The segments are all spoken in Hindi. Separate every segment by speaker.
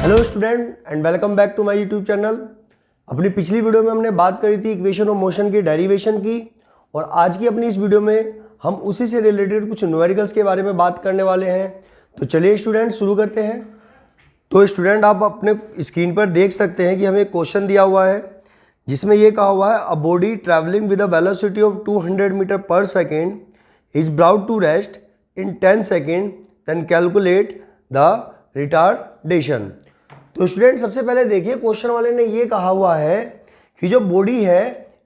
Speaker 1: Hello student and welcome back to my YouTube channel. अपनी पिछली वीडियो में हमने बात करी थी इक्वेशन ऑफ मोशन की डेरिवेशन की, और आज की अपनी इस वीडियो में हम उसी से रिलेटेड कुछ न्यूमेरिकल्स के बारे में बात करने वाले हैं। तो चलिए स्टूडेंट शुरू करते हैं। तो स्टूडेंट आप अपने स्क्रीन पर देख सकते हैं कि हमें एक क्वेश्चन दिया हुआ है जिसमें ये कहा हुआ है a body travelling with a velocity of 200 metre per second is brought to rest in 10 second, then calculate the retardation. तो स्टूडेंट सबसे पहले देखिए क्वेश्चन वाले ने ये कहा हुआ है कि जो बॉडी है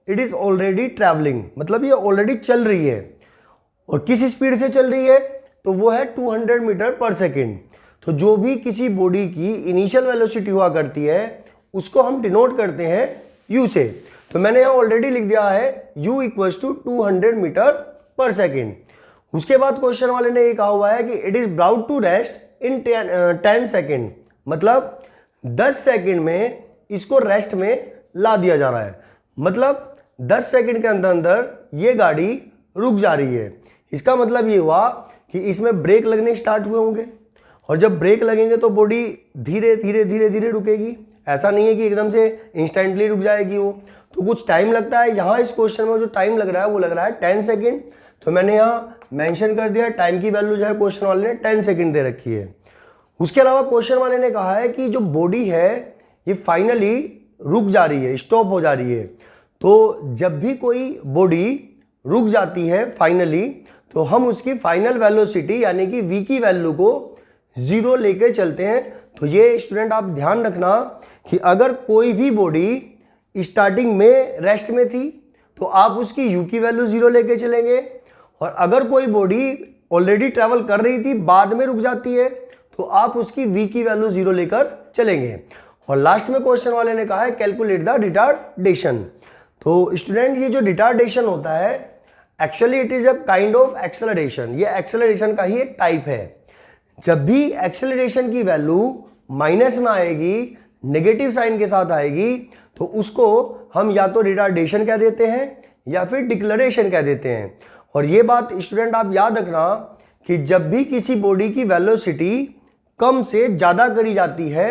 Speaker 1: इट इज ऑलरेडी ट्रैवलिंग, मतलब ये ऑलरेडी चल रही है। और किस स्पीड से चल रही है? तो वो है 200 मीटर पर सेकेंड। तो जो भी किसी बॉडी की इनिशियल वेलोसिटी हुआ करती है उसको हम डिनोट करते हैं u से। तो मैंने यहाँ ऑलरेडी लिख दिया है u equals to 200 metre per second. उसके बाद क्वेश्चन वाले ने ये कहा हुआ है कि it is brought to rest in 10 second, मतलब 10 सेकेंड में इसको रेस्ट में ला दिया जा रहा है। मतलब 10 सेकेंड के अंदर अंदर ये गाड़ी रुक जा रही है। इसका मतलब ये हुआ कि इसमें ब्रेक लगने स्टार्ट हुए होंगे, और जब ब्रेक लगेंगे तो बॉडी धीरे धीरे धीरे धीरे रुकेगी। ऐसा नहीं है कि एकदम से इंस्टेंटली रुक जाएगी वो, तो कुछ टाइम लगता है। यहाँ इस क्वेश्चन में जो टाइम लग रहा है वो लग रहा है 10 सेकेंड। तो मैंने यहाँ मेंशन कर दिया टाइम की वैल्यू जो है क्वेश्चन वाले ने 10 सेकेंड दे रखी है। उसके अलावा क्वेश्चन वाले ने कहा है कि जो बॉडी है ये फाइनली रुक जा रही है, स्टॉप हो जा रही है। तो जब भी कोई बॉडी रुक जाती है फाइनली, तो हम उसकी फाइनल वेलोसिटी यानी कि v की वैल्यू को 0 लेके चलते हैं। तो ये स्टूडेंट आप ध्यान रखना कि अगर कोई भी बॉडी स्टार्टिंग में रेस्ट में थी तो आप उसकी u की वैल्यू 0 लेके चलेंगे, और अगर कोई बॉडी ऑलरेडी ट्रैवल कर रही थी बाद में रुक जाती है तो आप उसकी v की वैल्यू 0 लेकर चलेंगे। और लास्ट में क्वेश्चन वाले ने कहा है कैलकुलेट द रिटार्डेशन। तो स्टूडेंट ये जो रिटार्डेशन होता है actually it is a kind of acceleration. ये एक्सेलरेशन का ही एक टाइप है। जब भी एक्सेलरेशन की वैल्यू माइनस में आएगी, नेगेटिव साइन के साथ आएगी, तो उसको हम या तो रिटार्डेशन कह देते हैं या फिर डिक्लेरेशन कह देते हैं। और ये बात स्टूडेंट आप याद रखना कि जब भी किसी बॉडी की वेलोसिटी कम से ज़्यादा करी जाती है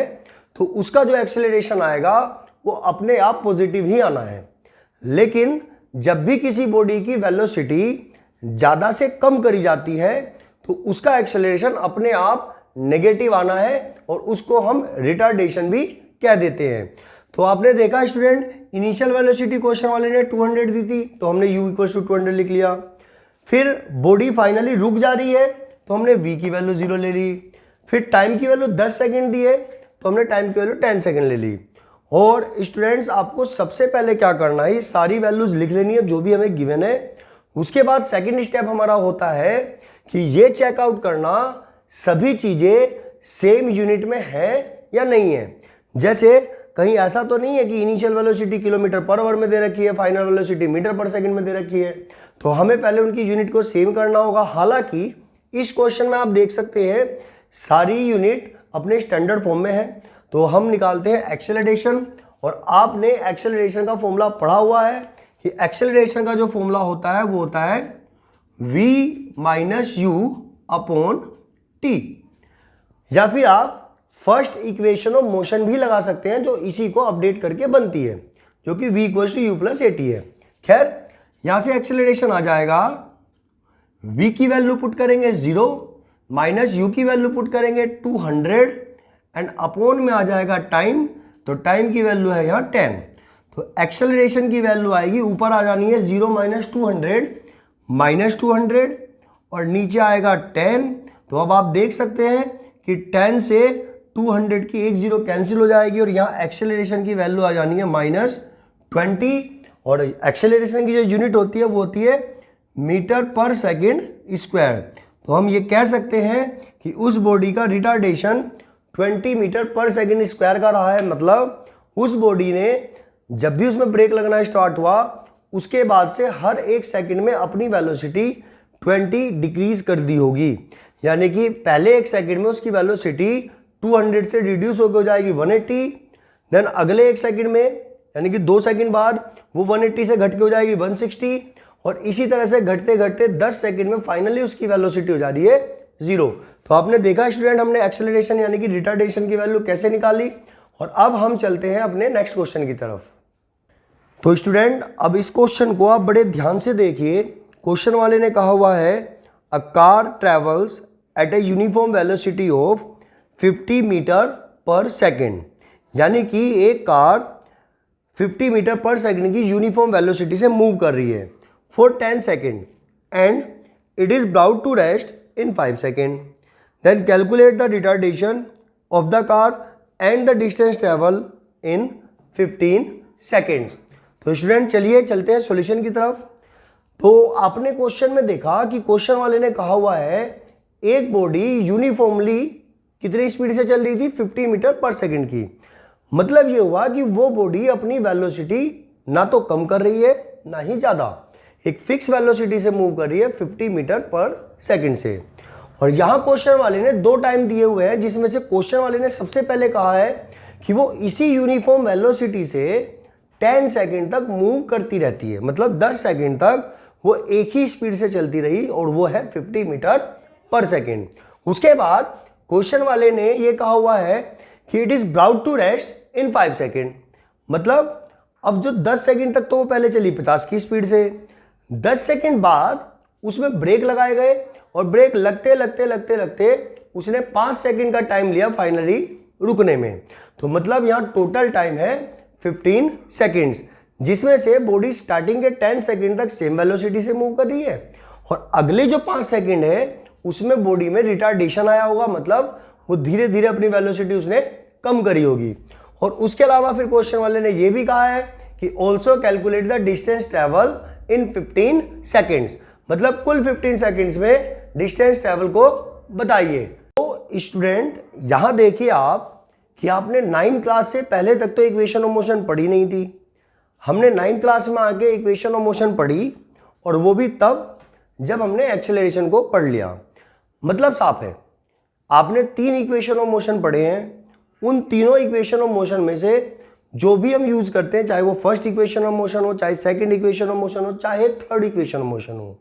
Speaker 1: तो उसका जो एक्सेलरेशन आएगा वो अपने आप पॉजिटिव ही आना है। लेकिन जब भी किसी बॉडी की वेलोसिटी ज़्यादा से कम करी जाती है तो उसका एक्सेलरेशन अपने आप नेगेटिव आना है, और उसको हम रिटार्डेशन भी कह देते हैं। तो आपने देखा स्टूडेंट इनिशियल वेलोसिटी क्वेश्चन वाले ने 200 दी थी तो हमने u इक्वल टू 200 लिख लिया। फिर बॉडी फाइनली रुक जा रही है तो हमने v की वैल्यू 0 ले ली। फिर टाइम की वैल्यू 10 सेकेंड दी है तो हमने टाइम की वैल्यू 10 सेकेंड ले ली। और स्टूडेंट्स आपको सबसे पहले क्या करना है, सारी वैल्यूज लिख लेनी है जो भी हमें गिवन है। उसके बाद सेकंड स्टेप हमारा होता है कि ये चेकआउट करना सभी चीजें सेम यूनिट में है या नहीं है। जैसे कहीं ऐसा तो नहीं है कि initial velocity kilometre per hour में दे रखी है, फाइनल वेलोसिटी मीटर पर सेकंड में दे रखी है, तो हमें पहले उनकी यूनिट को सेम करना होगा। हालांकि इस क्वेश्चन में आप देख सकते हैं सारी यूनिट अपने स्टैंडर्ड फॉर्म में है। तो हम निकालते हैं एक्सेलरेशन, और आपने एक्सेलरेशन का फॉर्मूला पढ़ा हुआ है कि एक्सेलरेशन का जो फॉर्मूला होता है वो होता है v minus u upon T, या फिर आप फर्स्ट इक्वेशन ऑफ मोशन भी लगा सकते हैं जो इसी को अपडेट करके बनती है, जो कि v equals to u plus a t है। खैर यहां से एक्सेलरेशन आ जाएगा, v की वैल्यू पुट करेंगे 0, माइनस u की वैल्यू पुट करेंगे 200, एंड अपॉन में आ जाएगा टाइम। तो टाइम की वैल्यू है यहाँ 10। तो एक्सेलरेशन की वैल्यू आएगी, ऊपर आ जानी है 0 माइनस 200 माइनस 200, और नीचे आएगा 10। तो अब आप देख सकते हैं कि 10 से 200 की एक 0 कैंसिल हो जाएगी, और यहाँ एक्सेलरेशन की वैल्यू आ जानी है -20। और एक्सेलरेशन की जो यूनिट होती है वो होती है मीटर पर सेकेंड स्क्वायर। तो हम ये कह सकते हैं कि उस बॉडी का retardation 20 metre per second square का रहा है। मतलब उस बॉडी ने जब भी उसमें ब्रेक लगना स्टार्ट हुआ उसके बाद से हर एक सेकंड में अपनी वेलोसिटी 20 डिक्रीज कर दी होगी। यानी कि पहले एक सेकंड में उसकी वेलोसिटी 200 से रिड्यूस होकर हो जाएगी 180, देन अगले एक सेकंड में यानी कि 2 सेकंड बाद वो 180 से घट के हो जाएगी 160, और इसी तरह से घटते घटते 10 सेकंड में फाइनली उसकी वेलोसिटी हो जा रही है 0। तो आपने देखा स्टूडेंट, हमने एक्सेलरेशन यानी कि रिटार्डेशन की वैल्यू कैसे निकाली। और अब हम चलते हैं अपने नेक्स्ट क्वेश्चन की तरफ। तो स्टूडेंट अब इस क्वेश्चन को आप बड़े ध्यान से देखिए। क्वेश्चन वाले ने कहा हुआ है a car travels at a uniform velocity of 50 metre per second, यानी कि एक कार 50 मीटर पर सेकेंड की यूनिफॉर्म वेलोसिटी से मूव कर रही है for 10 second and it is about to rest in 5 second. Then calculate the retardation of the car and the distance travel in 15 seconds. तो स्टूडेंट चलिए चलते हैं सॉल्यूशन की तरफ। तो आपने क्वेश्चन में देखा कि क्वेश्चन वाले ने कहा हुआ है एक बॉडी यूनिफॉर्मली कितनी स्पीड से चल रही थी, 50 मीटर पर सेकंड की। मतलब ये हुआ कि वो बॉडी अपनी वेलोसिटी ना तो कम कर रही है ना ही ज़्यादा, एक फिक्स वेलोसिटी से मूव कर रही है 50 मीटर पर सेकंड से। और यहाँ क्वेश्चन वाले ने 2 टाइम दिए हुए हैं, जिसमें से क्वेश्चन वाले ने सबसे पहले कहा है कि वो इसी यूनिफॉर्म वेलोसिटी से 10 सेकंड तक मूव करती रहती है, मतलब 10 सेकंड तक वो एक ही स्पीड से चलती रही और वो है 50 मीटर पर सेकंड। उसके बाद क्वेश्चन वाले ने ये कहा हुआ है कि it is about to rest in 5 second. मतलब अब जो 10 सेकंड तक तो वो पहले चली 50 की स्पीड से, 10 सेकंड बाद उसमें ब्रेक लगाए गए और ब्रेक लगते लगते लगते लगते उसने 5 सेकंड का टाइम लिया फाइनली रुकने में। तो मतलब यहाँ टोटल टाइम है 15 सेकंड्स, जिसमें से बॉडी स्टार्टिंग के 10 सेकंड तक सेम वेलोसिटी से मूव कर रही है और अगले जो 5 सेकंड है उसमें बॉडी में रिटार्डेशन आया होगा, मतलब वो धीरे धीरे अपनी वेलोसिटी उसने कम करी होगी। और उसके अलावा फिर क्वेश्चन वाले ने ये भी कहा है कि also calculate the distance travel in 15 seconds, मतलब कुल 15 सेकेंड्स में डिस्टेंस ट्रेवल को बताइए। तो स्टूडेंट यहाँ देखिए आप कि आपने 9th क्लास से पहले तक तो इक्वेशन ऑफ मोशन पढ़ी नहीं थी। हमने 9th क्लास में आके इक्वेशन ऑफ मोशन पढ़ी और वो भी तब जब हमने एक्सेलरेशन को पढ़ लिया। मतलब साफ है, आपने 3 इक्वेशन ऑफ मोशन पढ़े हैं, उन तीनों इक्वेशन ऑफ मोशन में से जो भी हम यूज करते हैं, चाहे वो फर्स्ट इक्वेशन ऑफ मोशन हो, चाहे सेकंड इक्वेशन ऑफ मोशन हो, चाहे थर्ड इक्वेशन ऑफ मोशन हो,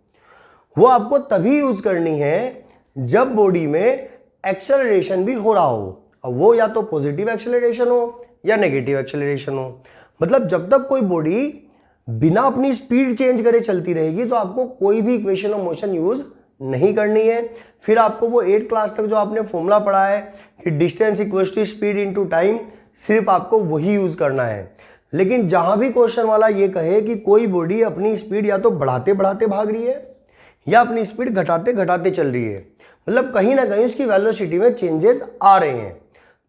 Speaker 1: वो आपको तभी यूज करनी है जब बॉडी में एक्सेलरेशन भी हो रहा हो। अब वो या तो पॉजिटिव एक्सेलरेशन हो या नेगेटिव एक्सेलरेशन हो। मतलब जब तक कोई बॉडी बिना अपनी स्पीड चेंज करे चलती रहेगी तो आपको कोई भी इक्वेशन ऑफ मोशन यूज नहीं करनी है। फिर आपको वो 8th क्लास तक जो आपने फॉर्मूला पढ़ा है कि distance equals to speed into time, सिर्फ आपको वही यूज करना है। लेकिन जहां भी क्वेश्चन वाला ये कहे कि कोई बॉडी अपनी स्पीड या तो बढ़ाते बढ़ाते भाग रही है या अपनी स्पीड घटाते घटाते चल रही है, मतलब कहीं ना कहीं उसकी वेलोसिटी में चेंजेस आ रहे हैं,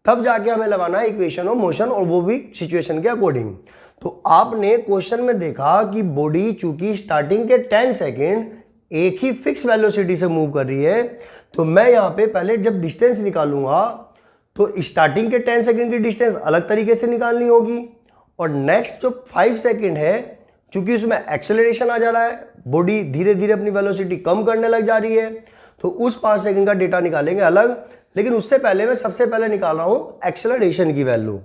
Speaker 1: तब जाके हमें लगाना है इक्वेशन ऑफ मोशन, और वो भी सिचुएशन के अकॉर्डिंग। तो आपने क्वेश्चन में देखा कि बॉडी चूंकि स्टार्टिंग के 10 सेकेंड एक ही फिक्स वेलोसिटी से मूव कर रही है, तो मैं यहाँ पे पहले जब डिस्टेंस निकालूंगा तो स्टार्टिंग के 10 सेकेंड की डिस्टेंस अलग तरीके से निकालनी होगी और नेक्स्ट जो 5 सेकेंड है चूंकि उसमें एक्सेलरेशन आ जा रहा है, बॉडी धीरे धीरे अपनी वेलोसिटी कम करने लग जा रही है, तो उस 5 सेकेंड का डेटा निकालेंगे अलग। लेकिन उससे पहले मैं सबसे पहले निकाल रहा हूँ एक्सेलरेशन की वैल्यू।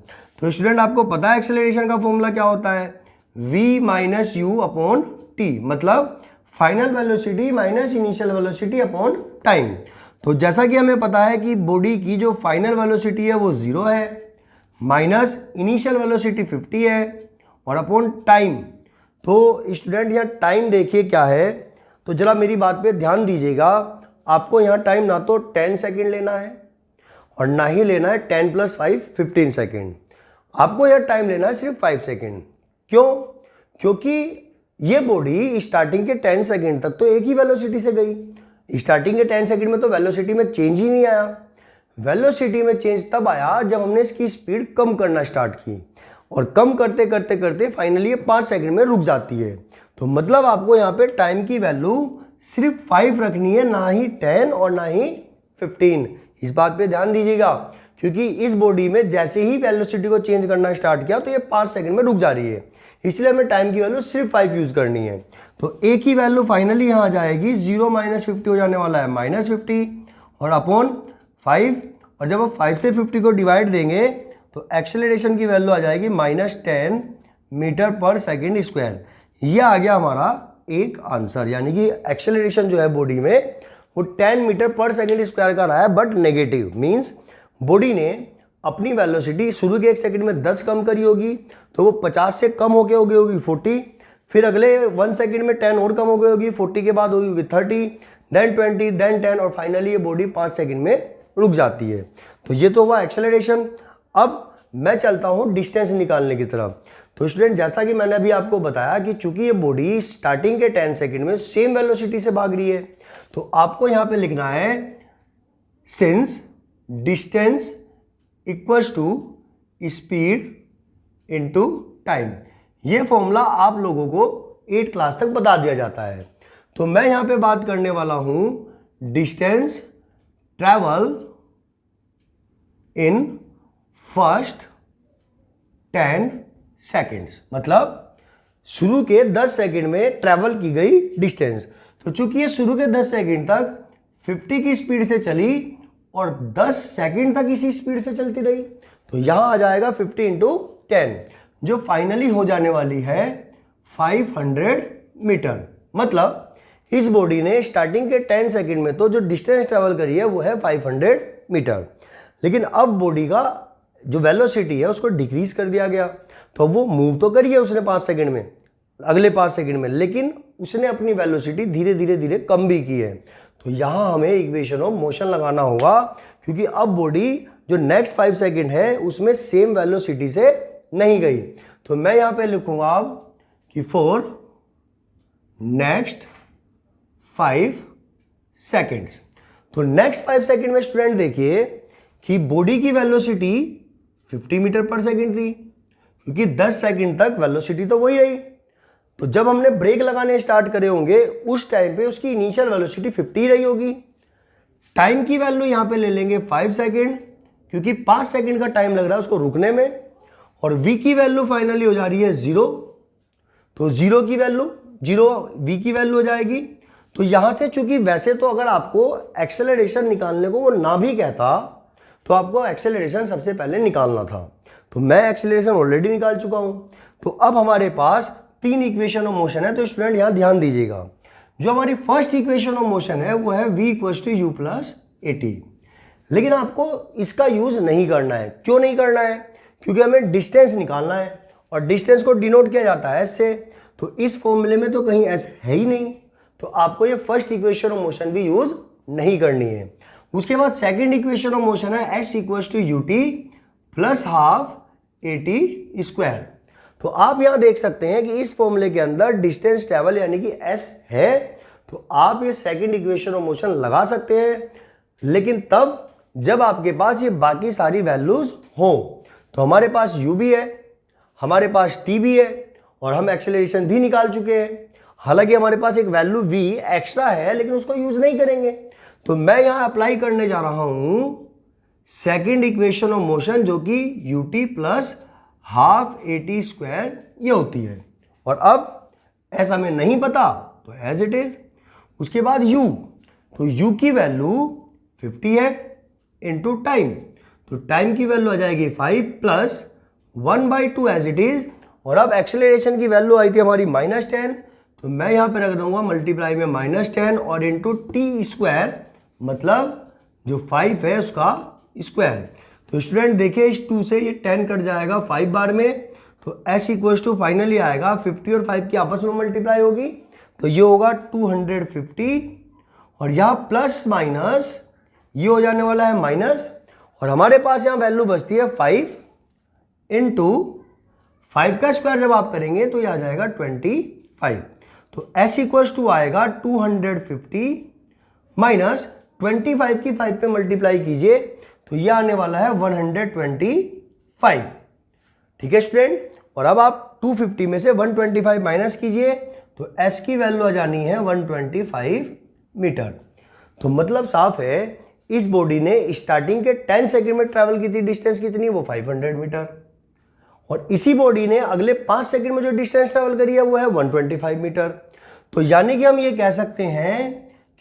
Speaker 1: तो स्टूडेंट आपको पता है एक्सेलरेशन का फॉर्मूला क्या होता है, v minus u upon t, मतलब final velocity minus initial velocity upon time. तो जैसा कि हमें पता है कि बॉडी की जो फाइनल वेलोसिटी है वो 0 है, माइनस इनिशियल वेलोसिटी 50 है और अपॉन टाइम। तो स्टूडेंट यहाँ टाइम देखिए क्या है, तो जरा मेरी बात पे ध्यान दीजिएगा। आपको यहाँ टाइम ना तो 10 सेकेंड लेना है और ना ही लेना है 10 + 5 15 सेकेंड। आपको यह टाइम लेना है सिर्फ 5 सेकेंड। क्यों? क्योंकि ये बॉडी स्टार्टिंग के 10 सेकेंड तक तो एक ही वेलोसिटी से गई। स्टार्टिंग के 10 सेकेंड में तो वेलोसिटी में चेंज ही नहीं आया। वेलोसिटी में चेंज तब आया जब हमने इसकी स्पीड कम करना स्टार्ट की और कम करते करते करते फाइनली ये 5 सेकेंड में रुक जाती है। तो मतलब आपको यहाँ पे टाइम की वैल्यू सिर्फ 5 रखनी है, ना ही 10 और ना ही 15। इस बात पे ध्यान दीजिएगा, क्योंकि इस बॉडी में जैसे ही वेलोसिटी को चेंज करना स्टार्ट किया तो ये 5 सेकंड में रुक जा रही है, इसलिए हमें टाइम की वैल्यू सिर्फ 5 यूज करनी है। तो एक ही वैल्यू फाइनली यहाँ आ जाएगी, 0 - 50 हो जाने वाला है -50 और अपॉन 5, और जब आप 5 से 50 को डिवाइड देंगे तो एक्सेलरेशन की वैल्यू आ जाएगी -10 मीटर पर सेकेंड स्क्वायर। ये आ गया हमारा एक आंसर, यानी कि एक्सेलरेशन जो है बॉडी में वो 10 मीटर पर सेकेंड स्क्वायर का रहा है, बट नेगेटिव मीन्स बॉडी ने अपनी वेलोसिटी शुरू के 1 सेकंड में 10 कम करी होगी, तो वो 50 से कम होके हो गई होगी 40, फिर अगले 1 सेकंड में 10 और कम हो गई होगी, 40 के बाद होगी 30, देन 20, देन 10 और फाइनली ये बॉडी 5 सेकंड में रुक जाती है। तो ये तो हुआ एक्सेलरेशन। अब मैं चलता हूँ डिस्टेंस निकालने की तरफ। तो स्टूडेंट, जैसा कि मैंने अभी आपको बताया कि चूंकि ये बॉडी स्टार्टिंग के 10 सेकंड में सेम वेलोसिटी से भाग रही है, तो आपको यहाँ पे लिखना है since distance equals to speed into time. ये फॉर्मूला आप लोगों को 8 क्लास तक बता दिया जाता है। तो मैं यहां पे बात करने वाला हूं distance travel in first 10 seconds, मतलब शुरू के 10 सेकंड में ट्रैवल की गई डिस्टेंस। तो चूंकि ये शुरू के 10 सेकंड तक 50 की स्पीड से चली और 10 सेकंड तक इसी स्पीड से चलती रही, तो यहां आ जाएगा 50 इंटू 10, जो फाइनली हो जाने वाली है 500 मीटर। मतलब इस बॉडी ने स्टार्टिंग के 10 सेकंड में तो जो डिस्टेंस ट्रेवल करी है वो है 500 मीटर, लेकिन अब बॉडी का जो वेलोसिटी है उसको डिक्रीज कर दिया गया। तो वो मूव तो करी है उसने 5 सेकंड में, अगले 5 सेकंड में, लेकिन उसने अपनी वेलोसिटी धीरे धीरे धीरे कम भी की है। तो यहाँ हमें इक्वेशन ऑफ मोशन लगाना होगा, क्योंकि अब बॉडी जो नेक्स्ट 5 सेकंड है उसमें सेम वेलोसिटी से नहीं गई। तो मैं यहाँ पे लिखूंगा अब कि फॉर नेक्स्ट 5 सेकेंड्स। तो नेक्स्ट 5 सेकेंड में स्टूडेंट देखिए कि बॉडी की वेलोसिटी 50 मीटर पर सेकेंड थी, क्योंकि 10 सेकेंड तक वेलोसिटी तो वही रही। तो जब हमने ब्रेक लगाने स्टार्ट करे होंगे उस टाइम पे उसकी इनिशियल वेलोसिटी 50 रही होगी। टाइम की वैल्यू यहाँ पे ले लेंगे 5 सेकेंड, क्योंकि 5 सेकेंड का टाइम लग रहा है उसको रुकने में, और v की वैल्यू फाइनली हो जा रही है 0। तो 0 की वैल्यू 0 v की वैल्यू हो जाएगी। तो यहां से चूंकि वैसे तो अगर आपको एक्सेलरेशन निकालने को वो ना भी कहता तो आपको एक्सेलरेशन सबसे पहले निकालना था, तो मैं एक्सेलरेशन ऑलरेडी निकाल चुका हूं। तो अब हमारे पास 3 इक्वेशन ऑफ मोशन है। तो स्टूडेंट यहां ध्यान दीजिएगा, जो हमारी फर्स्ट इक्वेशन ऑफ मोशन है वो है v = u + at, लेकिन आपको इसका यूज नहीं करना है। क्यों नहीं करना है? क्योंकि हमें डिस्टेंस निकालना है, और डिस्टेंस को डिनोट किया जाता है एस से। तो इस फॉर्मूले में तो कहीं एस है ही नहीं, तो आपको ये फर्स्ट इक्वेशन ऑफ मोशन भी यूज नहीं करनी है। उसके बाद सेकंड इक्वेशन ऑफ मोशन है s = ut + ½ at²। तो आप यहां देख सकते हैं कि इस फॉर्मूले के अंदर डिस्टेंस ट्रेवल यानी कि s है, तो आप ये सेकंड इक्वेशन ऑफ मोशन लगा सकते हैं, लेकिन तब जब आपके पास ये बाकी सारी वैल्यूज हो। तो हमारे पास u भी है, हमारे पास t भी है, और हम एक्सेलरेशन भी निकाल चुके हैं। हालांकि हमारे पास एक वैल्यू v एक्स्ट्रा है, लेकिन उसको यूज नहीं करेंगे। तो मैं यहां अप्लाई करने जा रहा हूं सेकंड इक्वेशन ऑफ मोशन, जो कि ut + ½ at² ये होती है। और अब ऐसा हमें नहीं पता तो एज इट इज। उसके बाद u, तो u की वैल्यू 50 है इंटू टाइम, तो टाइम की वैल्यू आ जाएगी 5 + 1/2 एज इट इज। और अब एक्सेलरेशन की वैल्यू आई थी हमारी -10, तो मैं यहां पे रख दूंगा मल्टीप्लाई में -10 और इंटू t², मतलब जो 5 है उसका स्क्वायर। तो स्टूडेंट देखिए इस 2 से ये 10 कट जाएगा 5 बार में, तो s = फाइनली आएगा 50 और 5 की आपस में मल्टीप्लाई होगी, तो ये होगा 250, और यहाँ प्लस माइनस ये हो जाने वाला है माइनस, और हमारे पास यहाँ वैल्यू बचती है 5 इंटू 5 का स्क्वायर जब आप करेंगे तो ये आ जाएगा 25। तो s = आएगा 250 माइनस 25 की 5 पे मल्टीप्लाई कीजिए, तो ये आने वाला है 125। ठीक है स्टूडेंट, और अब आप 250 में से 125 माइनस कीजिए, तो s की वैल्यू आ जानी है 125 मीटर। तो मतलब साफ है, इस बॉडी ने स्टार्टिंग के 10 सेकंड में ट्रैवल की थी डिस्टेंस कितनी, वो 500 मीटर, और इसी बॉडी ने अगले 5 सेकंड में जो डिस्टेंस ट्रैवल करी है वो है 125 मीटर। तो यानी कि हम ये कह सकते हैं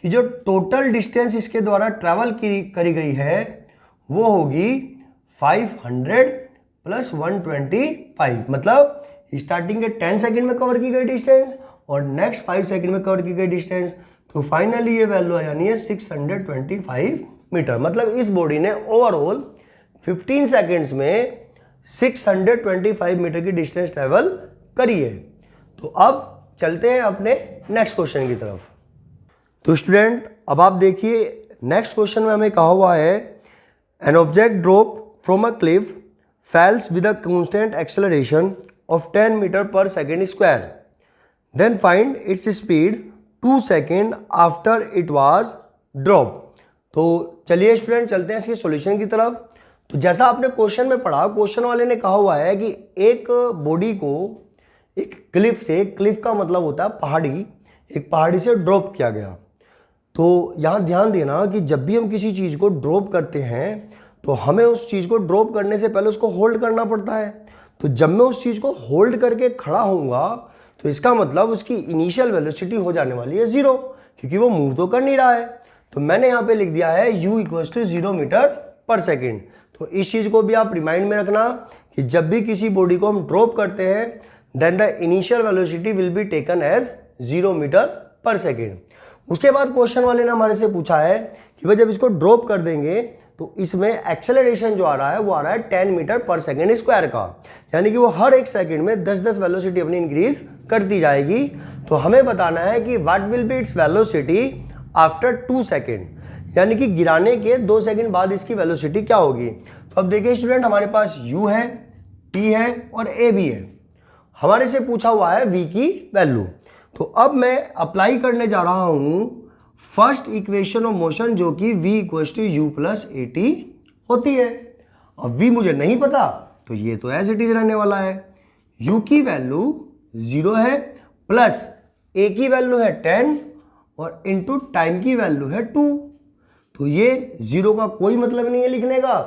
Speaker 1: कि जो टोटल डिस्टेंस इसके द्वारा ट्रैवल करी गई है वो होगी 500 + 125, मतलब स्टार्टिंग के 10 सेकंड में कवर की गई डिस्टेंस और नेक्स्ट 5 सेकंड में कवर की गई डिस्टेंस। तो फाइनली ये वैल्यू यानी है 625 मीटर। मतलब इस बॉडी ने ओवरऑल 15 सेकेंड्स में 625 मीटर की डिस्टेंस ट्रेवल करी है। तो अब चलते हैं अपने नेक्स्ट क्वेश्चन की तरफ। तो स्टूडेंट अब आप देखिए नेक्स्ट क्वेश्चन में हमें कहा हुआ है an object drop from a cliff falls with a constant acceleration of 10 metre per second square, then find its speed 2 second after it was drop. तो चलिए स्टूडेंट चलते हैं इसके सॉल्यूशन की तरफ। तो जैसा आपने क्वेश्चन में पढ़ा, क्वेश्चन वाले ने कहा हुआ है कि एक बॉडी को एक क्लिफ से, क्लिफ का मतलब होता है पहाड़ी, एक पहाड़ी से ड्रॉप किया गया। तो यहाँ ध्यान देना कि जब भी हम किसी चीज़ को ड्रॉप करते हैं तो हमें उस चीज़ को ड्रॉप करने से पहले उसको होल्ड करना पड़ता है। तो जब मैं उस चीज़ को होल्ड करके खड़ा होऊंगा तो इसका मतलब उसकी इनिशियल वेलोसिटी हो जाने वाली है 0, क्योंकि वो मूव तो कर नहीं रहा है। तो मैंने यहाँ पे लिख दिया है u = 0 मीटर पर सेकेंड। तो इस चीज़ को भी आप रिमाइंड में रखना कि जब भी किसी बॉडी को हम ड्रॉप करते हैं then the initial velocity will be taken as 0 metre per second. उसके बाद क्वेश्चन वाले ने हमारे से पूछा है कि भाई जब इसको ड्रॉप कर देंगे तो इसमें एक्सेलरेशन जो आ रहा है वो आ रहा है 10 मीटर पर सेकेंड स्क्वायर का, यानी कि वो हर एक सेकेंड में 10-10 वेलोसिटी अपनी इंक्रीज करती जाएगी। तो हमें बताना है कि what will be its velocity after 2 second, यानी कि गिराने के 2 सेकेंड बाद इसकी वेलोसिटी क्या होगी। तो अब देखिए स्टूडेंट हमारे पास u है, t है और a भी है। हमारे से पूछा हुआ है v की वैल्यू। तो अब मैं अप्लाई करने जा रहा हूं फर्स्ट इक्वेशन ऑफ मोशन जो कि v = u + at होती है। अब v मुझे नहीं पता तो ये तो एज इट इज रहने वाला है। u की वैल्यू 0 है प्लस a की वैल्यू है 10 और इनटू टाइम की वैल्यू है 2। तो ये 0 का कोई मतलब नहीं है लिखने का,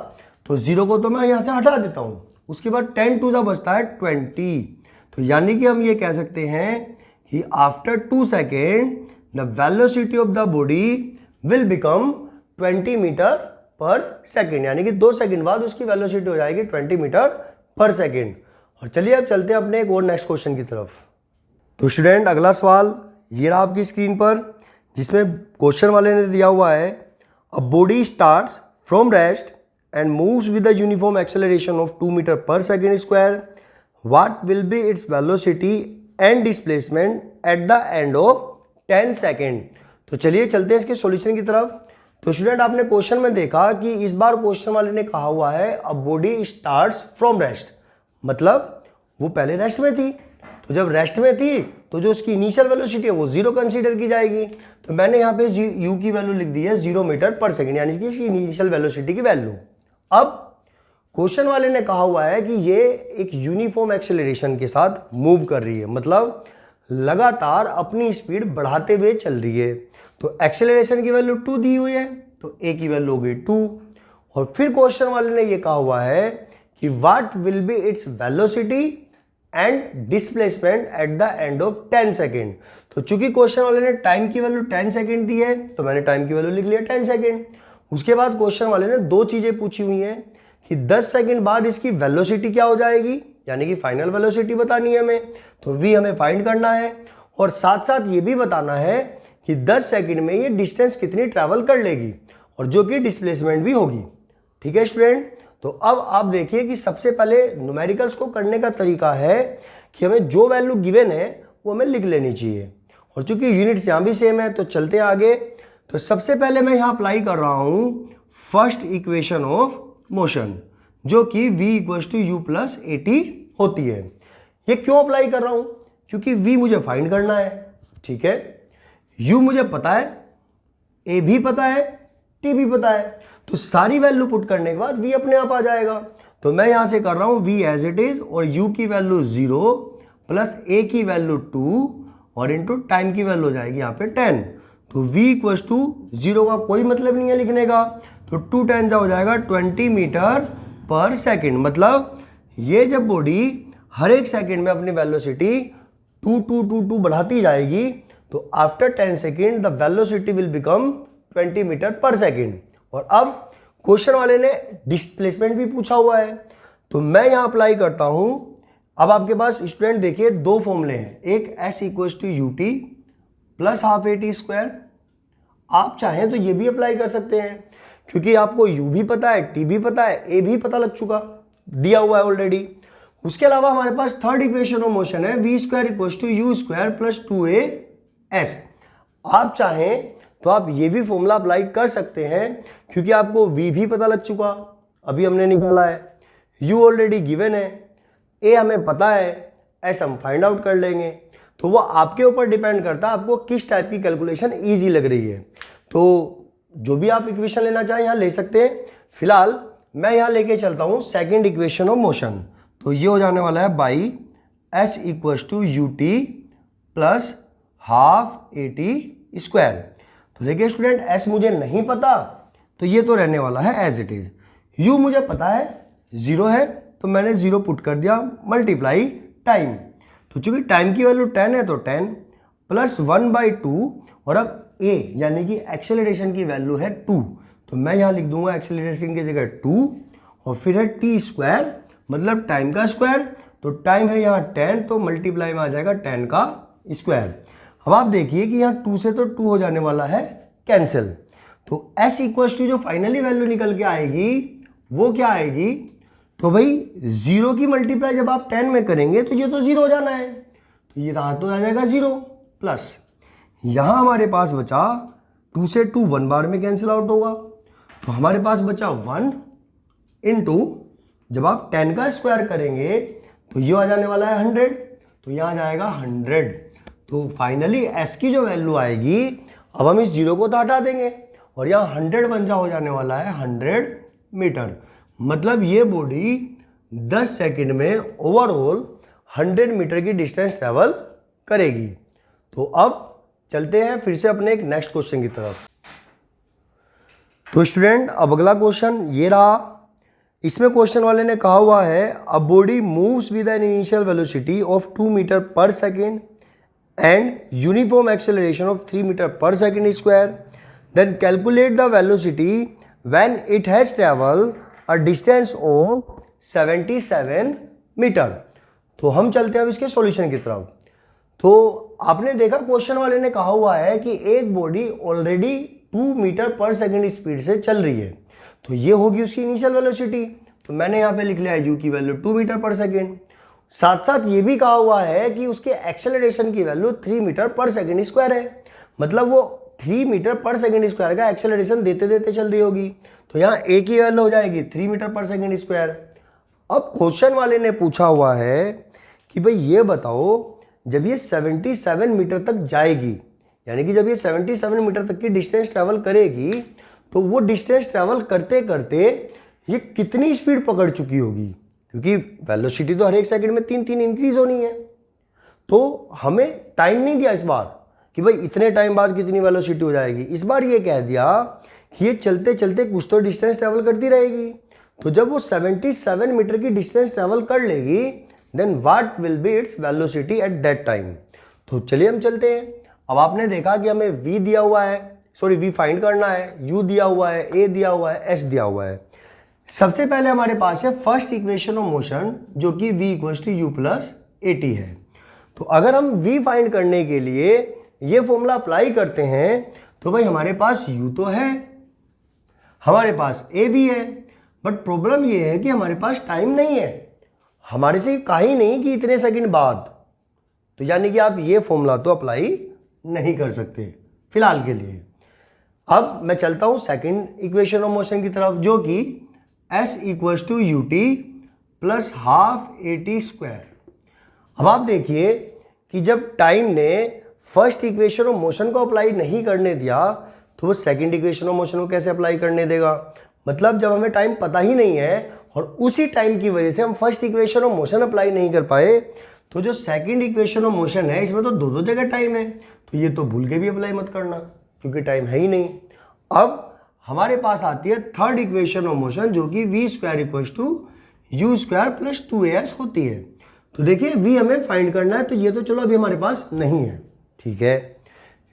Speaker 1: तो 0 को तो मैं यहाँ से हटा देता हूँ। उसके बाद 10 2 बचता है 20। तो यानी कि हम ये कह सकते हैं कि after 2 second the velocity of the body will become 20 metre per second, यानी कि 2 सेकेंड बाद उसकी वेलोसिटी हो जाएगी 20 मीटर पर सेकेंड। और चलिए अब चलते हैं अपने एक और नेक्स्ट क्वेश्चन की तरफ। तो स्टूडेंट अगला सवाल ये रहा आपकी स्क्रीन पर, जिसमें क्वेश्चन वाले ने दिया हुआ है a body starts from rest and moves with a uniform acceleration of 2 meter per second square, what will be its velocity and displacement at the end of 10 second। तो चलिए चलते हैं इसके सॉल्यूशन की तरफ। तो स्टूडेंट आपने क्वेश्चन में देखा कि इस बार क्वेश्चन वाले ने कहा हुआ है a body starts from rest, मतलब वो पहले रेस्ट में थी। तो जब रेस्ट में थी तो जो उसकी इनिशियल वेलोसिटी है वो 0 कंसीडर की जाएगी। तो मैंने यहाँ पे u की वैल्यू लिख दी है 0 मीटर पर सेकेंड, यानी कि इसकी इनिशियल वेलोसिटी की वैल्यू। अब क्वेश्चन वाले ने कहा हुआ है कि ये एक यूनिफॉर्म एक्सेलरेशन के साथ मूव कर रही है, मतलब लगातार अपनी स्पीड बढ़ाते हुए चल रही है। तो एक्सेलरेशन की वैल्यू 2 दी हुई है, तो a की वैल्यू हो गई 2। और फिर क्वेश्चन वाले ने ये कहा हुआ है कि what will be its velocity and displacement at the end of 10 second. तो चूंकि क्वेश्चन वाले ने टाइम की वैल्यू 10 सेकेंड दी है तो मैंने टाइम की वैल्यू लिख लिया 10 सेकेंड। उसके बाद क्वेश्चन वाले ने 2 चीजें पूछी हुई हैं कि 10 सेकेंड बाद इसकी वेलोसिटी क्या हो जाएगी, यानी कि फाइनल वेलोसिटी बतानी है हमें, तो v हमें फाइंड करना है। और साथ साथ ये भी बताना है कि 10 सेकेंड में ये डिस्टेंस कितनी ट्रैवल कर लेगी और जो कि डिस्प्लेसमेंट भी होगी। ठीक है स्टूडेंट, तो अब आप देखिए कि सबसे पहले न्यूमेरिकल्स को करने का तरीका है कि हमें जो वैल्यू गिवन है वो हमें लिख लेनी चाहिए। और चूंकि यूनिट्स यहाँ भी सेम है तो चलते हैं आगे। तो सबसे पहले मैं यहाँ अप्लाई कर रहा हूँ फर्स्ट इक्वेशन ऑफ मोशन जो कि v = u + at होती है। ये क्यों अप्लाई कर रहा हूँ, क्योंकि v मुझे फाइंड करना है। ठीक है, u मुझे पता है, a भी पता है, t भी पता है, तो सारी वैल्यू पुट करने के बाद v अपने आप आ जाएगा। तो मैं यहाँ से कर रहा हूँ v एज इट इज और u की वैल्यू 0 प्लस a की वैल्यू 2 और इनटू टाइम की वैल्यू हो जाएगी यहाँ पे 10। तो v = 0 का कोई मतलब नहीं है लिखने का, तो 2 10 हो जाएगा 20 मीटर पर सेकेंड। मतलब ये जब बॉडी हर एक सेकेंड में अपनी वेलोसिटी 2 बढ़ाती जाएगी तो after 10 second the velocity will become 20 metre per second. और अब क्वेश्चन वाले ने डिस्प्लेसमेंट भी पूछा हुआ है, तो मैं यहाँ अप्लाई करता हूँ। अब आपके पास स्टूडेंट देखिए 2 फॉर्मूले हैं, एक s = ut + ½ at² आप चाहें तो ये भी अप्लाई कर सकते हैं, क्योंकि आपको u भी पता है, t भी पता है, a भी पता लग चुका, दिया हुआ है ऑलरेडी। उसके अलावा हमारे पास थर्ड इक्वेशन ऑफ मोशन है v square equal to u square plus 2as। आप चाहें तो आप ये भी फॉर्मूला अप्लाई कर सकते हैं, क्योंकि आपको v भी पता लग चुका, अभी हमने निकाला है, u ऑलरेडी गिवन है, a हमें पता है, s हम फाइंड आउट कर लेंगे। तो वो आपके ऊपर डिपेंड करता है आपको किस टाइप की कैलकुलेशन ईजी लग रही है। तो जो भी आप इक्वेशन लेना चाहें यहाँ ले सकते हैं। फिलहाल मैं यहाँ लेके चलता हूँ सेकेंड इक्वेशन ऑफ मोशन। तो ये हो जाने वाला है by s equals to u t plus half a t square. तो देखिए स्टूडेंट, s मुझे नहीं पता तो ये तो रहने वाला है एज इट इज। u मुझे पता है 0 है तो मैंने 0 पुट कर दिया, मल्टीप्लाई टाइम। तो चूंकि टाइम की वैल्यू 10 है तो 10 प्लस 1/2, और अब a यानी कि एक्सेलरेशन की वैल्यू है 2, तो मैं यहाँ लिख दूंगा एक्सेलरेशन की जगह 2, और फिर है टी स्क्वायर मतलब टाइम का स्क्वायर। तो टाइम है यहाँ 10 तो मल्टीप्लाई में आ जाएगा 10 का स्क्वायर। अब आप देखिए कि यहाँ 2 से तो 2 हो जाने वाला है कैंसिल। तो s इक्वल्स टू जो फाइनली वैल्यू निकल के आएगी वो क्या आएगी, तो भाई 0 की मल्टीप्लाई जब आप 10 में करेंगे तो ये तो 0 हो जाना है, तो ये यहाँ तो आ जाएगा 0 प्लस यहाँ हमारे पास बचा 2 से 2 1 बार में कैंसिल आउट होगा, तो हमारे पास बचा 1 इंटू जब आप 10 का स्क्वायर करेंगे तो ये आ जाने वाला है 100, तो यहाँ जाएगा 100। तो फाइनली s की जो वैल्यू आएगी, अब हम इस 0 को तो हटा देंगे और यहाँ 100 बन जा हो जाने वाला है 100 मीटर। मतलब ये बॉडी 10 सेकंड में ओवरऑल 100 मीटर की डिस्टेंस ट्रेवल करेगी। तो अब चलते हैं फिर से अपने एक नेक्स्ट क्वेश्चन की तरफ। तो स्टूडेंट, अब अगला क्वेश्चन ये रहा। इसमें क्वेश्चन वाले ने कहा हुआ है a body moves with an initial velocity of 2 metre per second and uniform acceleration of 3 metre per second square, then calculate the velocity when it has travel a distance of 77 metre. तो हम चलते हैं अब इसके सॉल्यूशन की तरफ। तो आपने देखा क्वेश्चन वाले ने कहा हुआ है कि एक body already 2 metre per second speed से चल रही है, तो ये होगी उसकी इनिशियल वेलोसिटी। तो मैंने यहाँ पे लिख लिया है u की वैल्यू 2 मीटर पर सेकेंड। साथ साथ ये भी कहा हुआ है कि उसके एक्सेलरेशन की value 3 metre per second square है, मतलब वो 3 मीटर पर सेकेंड स्क्वायर का एक्सेलरेशन देते देते चल रही होगी। तो यहाँ a की वैल्यू हो जाएगी 3 मीटर पर सेकेंड स्क्वायर। अब क्वेश्चन वाले ने पूछा हुआ है कि भाई ये बताओ, जब ये 77 मीटर तक जाएगी, यानी कि जब ये 77 मीटर तक की डिस्टेंस ट्रैवल करेगी, तो वो डिस्टेंस ट्रैवल करते करते ये कितनी स्पीड पकड़ चुकी होगी, क्योंकि वेलोसिटी तो हर एक सेकंड में 3-3 इंक्रीज होनी है। तो हमें टाइम नहीं दिया इस बार कि भाई इतने टाइम बाद कितनी वेलोसिटी हो जाएगी, इस बार ये कह दिया कि ये चलते चलते कुछ तो डिस्टेंस ट्रैवल करती रहेगी। तो जब वो 77 मीटर की डिस्टेंस ट्रैवल कर लेगी, then what will be its velocity at that time. तो चलिए हम चलते हैं। अब आपने देखा कि हमें v दिया हुआ है, सॉरी v फाइंड करना है, u दिया हुआ है, a दिया हुआ है, s दिया हुआ है। सबसे पहले हमारे पास है फर्स्ट इक्वेशन ऑफ मोशन जो कि v equals to u plus at है। तो अगर हम v फाइंड करने के लिए ये फॉर्मूला अप्लाई करते हैं तो भाई हमारे पास u तो है, हमारे पास a भी है, बट प्रॉब्लम ये है कि हमारे पास टाइम नहीं है, हमारे से कहा ही नहीं कि इतने सेकंड बाद। तो यानी कि आप ये फॉर्मूला तो अप्लाई नहीं कर सकते फिलहाल के लिए। अब मैं चलता हूं सेकंड इक्वेशन ऑफ मोशन की तरफ, जो कि s equals to u t plus half a t square. अब आप देखिए कि जब टाइम ने फर्स्ट इक्वेशन ऑफ मोशन को अप्लाई नहीं करने दिया तो वो सेकंड इक्वेशन ऑफ मोशन को कैसे अप्लाई करने देगा। मतलब जब हमें टाइम पता ही नहीं है और उसी टाइम की वजह से हम first equation of motion apply नहीं कर पाए, तो जो सेकंड इक्वेशन ऑफ मोशन है इसमें तो दो जगह टाइम है, तो ये तो भूल के भी अप्लाई मत करना क्योंकि टाइम है ही नहीं। अब हमारे पास आती है थर्ड इक्वेशन ऑफ मोशन जो कि v square equals to u square plus 2as होती है। तो देखिए v हमें फाइंड करना है, तो ये तो चलो अभी हमारे पास नहीं है, ठीक है।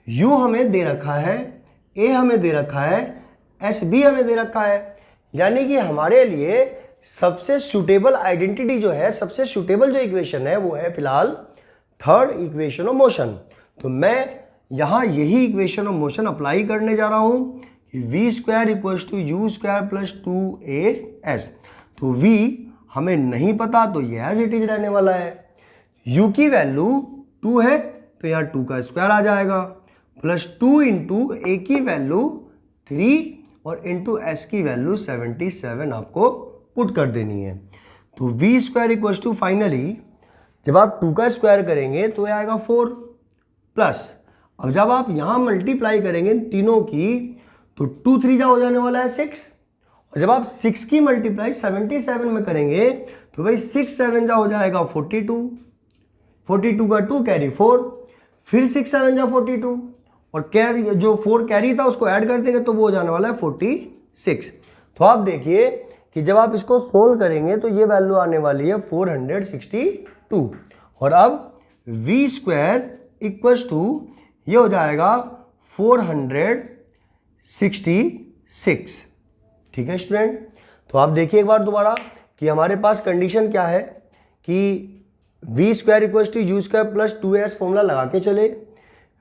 Speaker 1: u हमें दे रखा है, a हमें दे रखा है, s भी हमें दे रखा है, यानी कि हमारे लिए सबसे सूटेबल आइडेंटिटी जो है, सबसे सूटेबल जो इक्वेशन है वो है फिलहाल थर्ड इक्वेशन ऑफ मोशन। तो मैं यहाँ यही इक्वेशन ऑफ मोशन अप्लाई करने जा रहा हूँ कि v square equals to u square plus 2as। तो v हमें नहीं पता तो ये एज इट इज रहने वाला है। u की वैल्यू 2 है तो यहाँ 2 का स्क्वायर आ जाएगा, प्लस 2 इंटू a की वैल्यू 3 और इंटू s की वैल्यू 77 आपको पुट कर देनी है। तो v square equals to finally जब आप 2 का स्क्वायर करेंगे तो ये आएगा 4 प्लस, अब जब आप यहाँ मल्टीप्लाई करेंगे तीनों की तो 2 3 जा हो जाने वाला है 6, और जब आप 6 की मल्टीप्लाई 77 में करेंगे तो भाई 6 7 जा हो जाएगा 42, 42 का 2 कैरी 4, फिर 6 7 जा 42 और कैरी जो 4 कैरी था उसको ऐड कर देंगे तो वो हो जाने वाला है 46। तो आप देखिए कि जब आप इसको सोल्व करेंगे तो ये वैल्यू आने वाली है 462, और अब v स्क्वायर इक्वल्स टू ये हो जाएगा 466। ठीक है स्टूडेंट, तो आप देखिए एक बार दोबारा कि हमारे पास कंडीशन क्या है कि v square equals to u square plus 2as formula लगा के चले।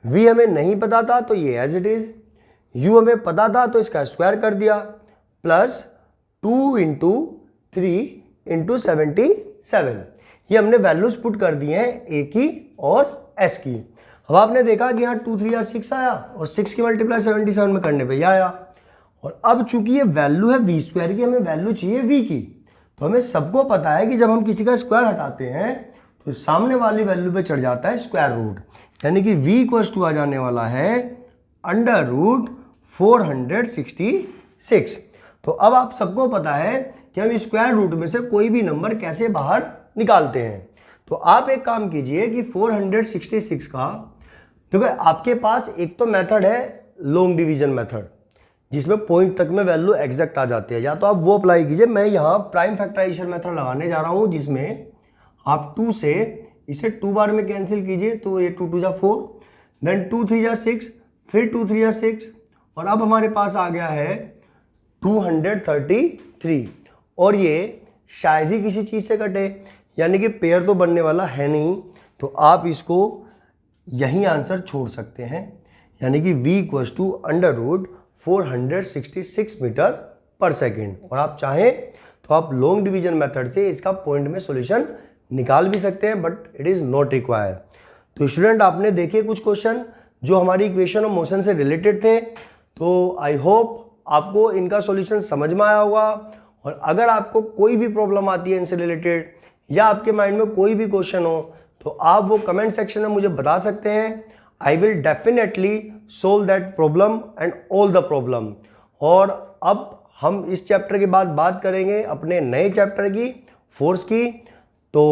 Speaker 1: v हमें नहीं पता था तो ये एज इट इज, u हमें पता था तो इसका स्क्वायर कर दिया, प्लस 2 इंटू 3 इंटू 77, ये हमने वैल्यूज पुट कर दिए हैं a की और s की। अब आपने देखा कि यहाँ 2 3 या 6 आया और 6 की मल्टीप्लाई 77 में करने पे ये आया, और अब चूंकि ये वैल्यू है v स्क्वायर की, हमें वैल्यू चाहिए v की। तो हमें सबको पता है कि जब हम किसी का स्क्वायर हटाते हैं तो सामने वाली वैल्यू पे चढ़ जाता है स्क्वायर रूट, यानी कि v इक्वल्स टू आ जाने वाला है अंडर रूट 466। तो अब आप सबको पता है कि हम स्क्वायर रूट में से कोई भी नंबर कैसे बाहर निकालते हैं। तो आप एक काम कीजिए कि 466 का देखो, आपके पास एक तो मेथड है लॉन्ग डिवीजन मेथड जिसमें पॉइंट तक में वैल्यू एग्जैक्ट आ जाती है, या तो आप वो अप्लाई कीजिए। मैं यहाँ प्राइम फैक्टराइजेशन मेथड लगाने जा रहा हूँ जिसमें आप 2 से इसे 2 बार में कैंसिल कीजिए तो ये 2 2 जा 4, देन 2 3 जा 6, फिर 2 3 जा 6, और अब हमारे पास आ गया है 233, और ये शायद ही किसी चीज़ से कटे, यानी कि पेयर तो बनने वाला है नहीं, तो आप इसको यही आंसर छोड़ सकते हैं, यानी कि v equals to under root 466 metre per second. और आप चाहें तो आप लॉन्ग डिवीजन मेथड से इसका पॉइंट में सॉल्यूशन निकाल भी सकते हैं, but it is not required. तो स्टूडेंट आपने देखे कुछ क्वेश्चन जो हमारी इक्वेशन ऑफ मोशन से रिलेटेड थे, तो आई होप आपको इनका सॉल्यूशन समझ में आया होगा। और अगर आपको कोई भी प्रॉब्लम आती है इनसे रिलेटेड या आपके माइंड में कोई भी क्वेश्चन हो तो आप वो कमेंट सेक्शन में मुझे बता सकते हैं। I will definitely solve that problem and all the problem. और अब हम इस चैप्टर के बाद बात करेंगे अपने नए चैप्टर की, फोर्स की, तो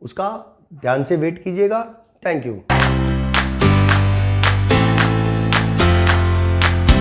Speaker 1: उसका ध्यान से वेट कीजिएगा। Thank you.